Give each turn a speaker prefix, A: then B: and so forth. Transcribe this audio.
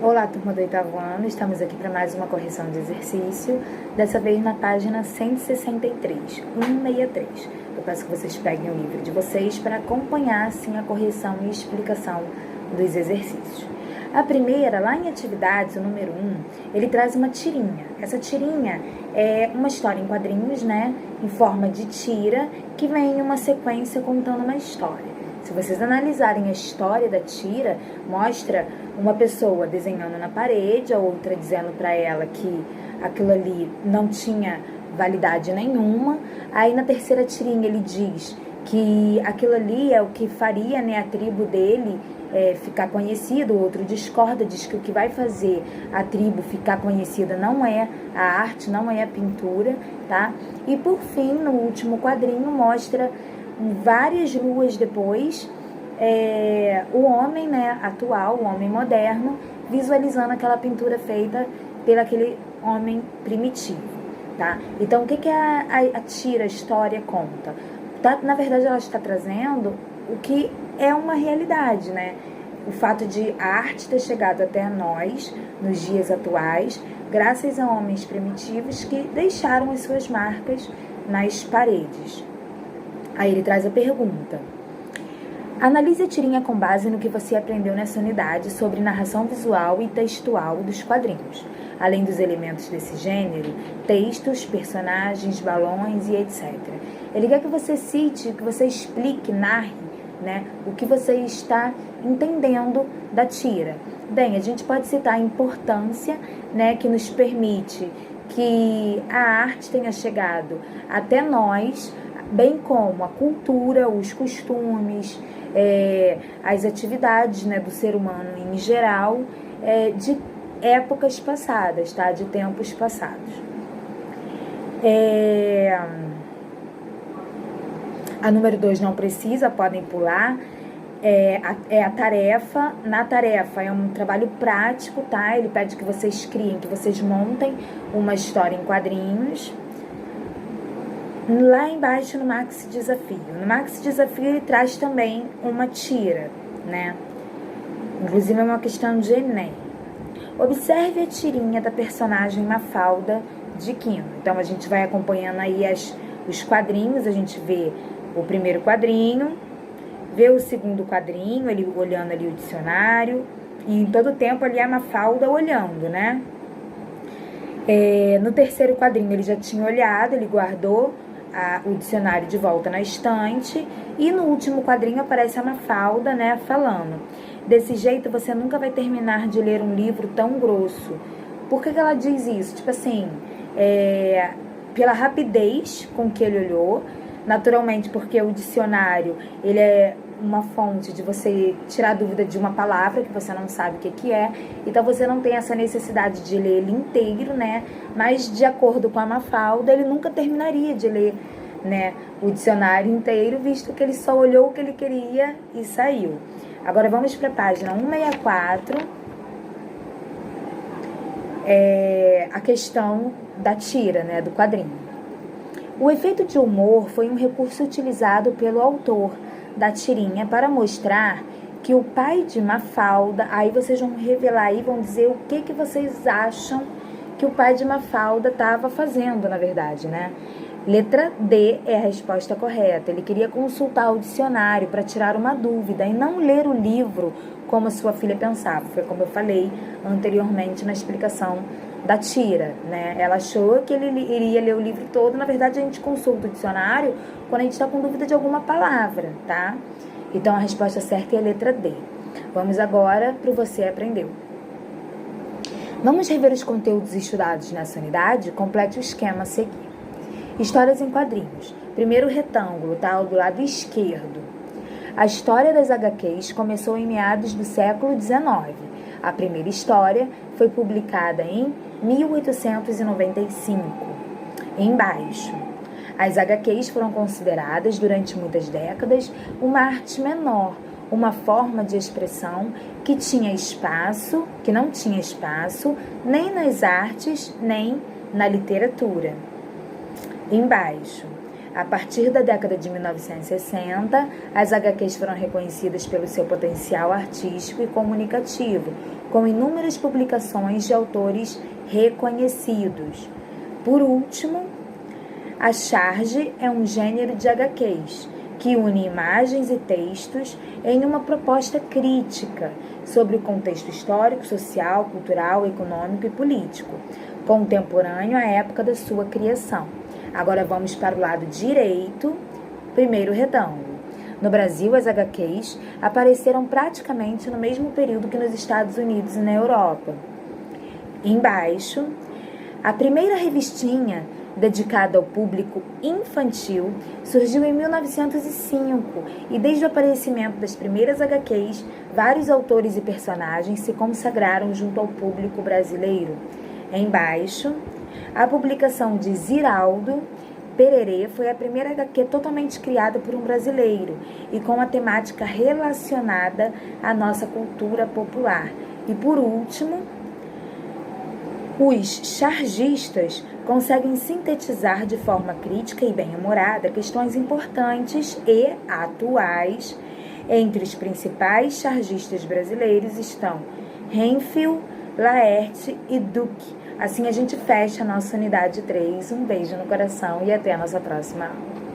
A: Olá, turma do oitavo ano, estamos aqui para mais uma correção de exercício, dessa vez na página 163, 163. Eu peço que vocês peguem o livro de vocês para acompanhar, assim, a correção e explicação dos exercícios. A primeira, lá em atividades, o número 1, ele traz uma tirinha. Essa tirinha é uma história em quadrinhos, né, em forma de tira, que vem em uma sequência contando uma história. Se vocês analisarem a história da tira, mostra uma pessoa desenhando na parede, a outra dizendo para ela que aquilo ali não tinha validade nenhuma. Aí na terceira tirinha ele diz que aquilo ali é o que faria, né, a tribo dele ficar conhecida. O outro discorda, diz que o que vai fazer a tribo ficar conhecida não é a arte, não é a pintura, tá? E por fim, no último quadrinho, mostra várias luas depois, o homem, né, atual, o homem moderno, visualizando aquela pintura feita pelo aquele homem primitivo, tá? Então, o que a tira, a história conta? Na verdade, ela está trazendo o que é uma realidade, né? O fato de a arte ter chegado até nós, nos dias atuais, graças a homens primitivos que deixaram as suas marcas nas paredes. Aí ele traz a pergunta. Analise a tirinha com base no que você aprendeu nessa unidade sobre narração visual e textual dos quadrinhos, além dos elementos desse gênero, textos, personagens, balões e etc. Ele quer que você cite, que você explique, narre, né, o que você está entendendo da tira. Bem, a gente pode citar a importância, né, que nos permite que a arte tenha chegado até nós, bem como a cultura, os costumes, as atividades, né, do ser humano em geral, de épocas passadas, tá? De tempos passados. A número 2 não precisa, podem pular. A tarefa. Na tarefa é um trabalho prático, tá? Ele pede que vocês criem, que vocês montem uma história em quadrinhos. Lá embaixo no Maxi Desafio. No Maxi Desafio ele traz também uma tira, né? Inclusive é uma questão de Enem. Observe a tirinha da personagem Mafalda de Quino. Então a gente vai acompanhando aí os quadrinhos, a gente vê o primeiro quadrinho, vê o segundo quadrinho, ele olhando ali o dicionário, e em todo tempo ali a Mafalda olhando, né? No terceiro quadrinho ele já tinha olhado, ele guardou o dicionário de volta na estante, e no último quadrinho aparece a Mafalda, né, falando: desse jeito você nunca vai terminar de ler um livro tão grosso. Por que ela diz isso? Tipo assim, pela rapidez com que ele olhou, naturalmente porque o dicionário, ele é uma fonte de você tirar dúvida de uma palavra que você não sabe o que é, então você não tem essa necessidade de ler ele inteiro, né? Mas de acordo com a Mafalda, ele nunca terminaria de ler, né, o dicionário inteiro, visto que ele só olhou o que ele queria e saiu. Agora vamos para a página 164, a questão da tira, né, do quadrinho. O efeito de humor foi um recurso utilizado pelo autor da tirinha para mostrar que o pai de Mafalda, aí vocês vão revelar e vão dizer o que vocês acham que o pai de Mafalda estava fazendo, na verdade, né? Letra D é a resposta correta. Ele queria consultar o dicionário para tirar uma dúvida e não ler o livro como a sua filha pensava. Foi como eu falei anteriormente na explicação da tira, né? Ela achou que ele iria ler o livro todo. Na verdade, a gente consulta o dicionário quando a gente está com dúvida de alguma palavra, tá? Então, a resposta certa é a letra D. Vamos agora para o Você Aprendeu. Vamos rever os conteúdos estudados nessa unidade? Complete o esquema a seguir. Histórias em quadrinhos. Primeiro retângulo, tá? Do lado esquerdo. A história das HQs começou em meados do século XIX. A primeira história foi publicada em 1895. Embaixo. As HQs foram consideradas, durante muitas décadas, uma arte menor, uma forma de expressão que não tinha espaço nem nas artes, nem na literatura. Embaixo. A partir da década de 1960, as HQs foram reconhecidas pelo seu potencial artístico e comunicativo, com inúmeras publicações de autores reconhecidos. Por último, a charge é um gênero de HQs que une imagens e textos em uma proposta crítica sobre o contexto histórico, social, cultural, econômico e político, contemporâneo à época da sua criação. Agora vamos para o lado direito, primeiro retângulo. No Brasil, as HQs apareceram praticamente no mesmo período que nos Estados Unidos e na Europa. Embaixo, a primeira revistinha dedicada ao público infantil surgiu em 1905 e desde o aparecimento das primeiras HQs, vários autores e personagens se consagraram junto ao público brasileiro. Embaixo, a publicação de Ziraldo Pererê foi a primeira HQ totalmente criada por um brasileiro e com a temática relacionada à nossa cultura popular. E por último, os chargistas conseguem sintetizar de forma crítica e bem-humorada questões importantes e atuais. Entre os principais chargistas brasileiros estão Renfield, Laerte e Duque. Assim a gente fecha a nossa unidade 3. Um beijo no coração e até a nossa próxima aula.